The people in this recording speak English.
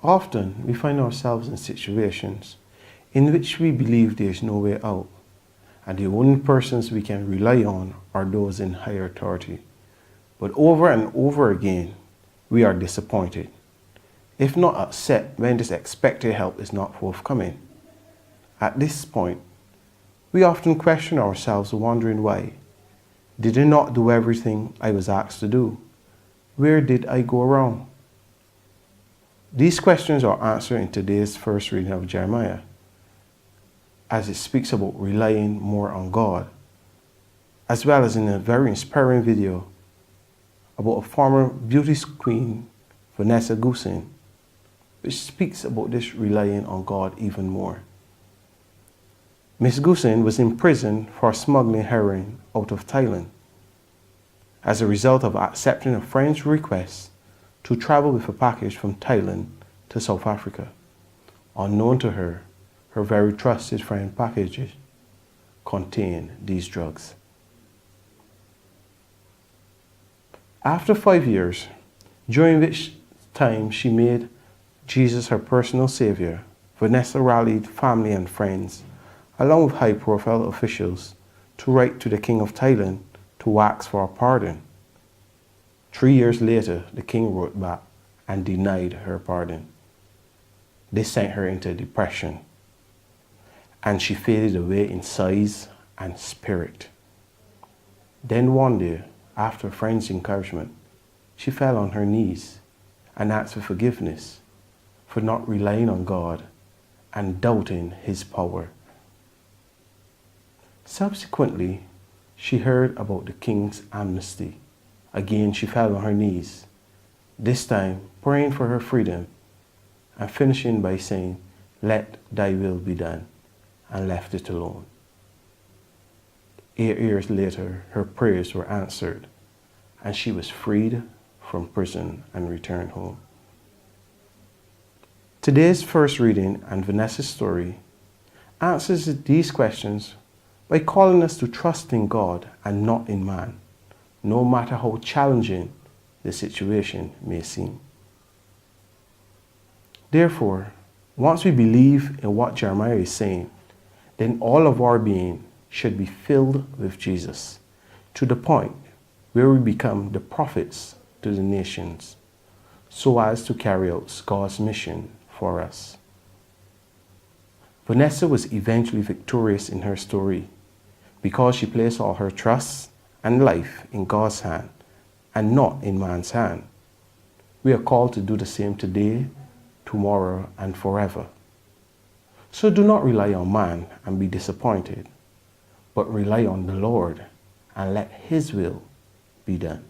Often we find ourselves in situations in which we believe there is no way out, and the only persons we can rely on are those in higher authority. But over and over again, we are disappointed, if not upset, when this expected help is not forthcoming. At this point, we often question ourselves, wondering why. Did I not do everything I was asked to do? Where did I go wrong? These questions are answered in today's first reading of Jeremiah, as it speaks about relying more on God, as well as in a very inspiring video about a former beauty queen, Vanessa Goosen, which speaks about this relying on God even more. Miss Goosen was imprisoned for smuggling heroin out of Thailand as a result of accepting a friend's request to travel with a package from Thailand to South Africa. Unknown to her, her very trusted friend packages contained these drugs. After 5 years, during which time she made Jesus her personal savior, Vanessa rallied family and friends, along with high-profile officials, to write to the King of Thailand to ask for a pardon. 3 years later, the king wrote back and denied her pardon. This sent her into depression, and she faded away in size and spirit. Then one day, after a friend's encouragement, she fell on her knees and asked for forgiveness for not relying on God and doubting His power. Subsequently, she heard about the king's amnesty. Again, she fell on her knees, this time praying for her freedom and finishing by saying, "Let thy will be done," and left it alone. 8 years later, her prayers were answered, and she was freed from prison and returned home. Today's first reading and Vanessa's story answers these questions by calling us to trust in God and not in man, no matter how challenging the situation may seem. Therefore, once we believe in what Jeremiah is saying, then all of our being should be filled with Jesus, to the point where we become the prophets to the nations, so as to carry out God's mission for us. Vanessa was eventually victorious in her story because she placed all her trust and life in God's hand and not in man's hand. We are called to do the same today, tomorrow, and forever. So do not rely on man and be disappointed, but rely on the Lord and let His will be done.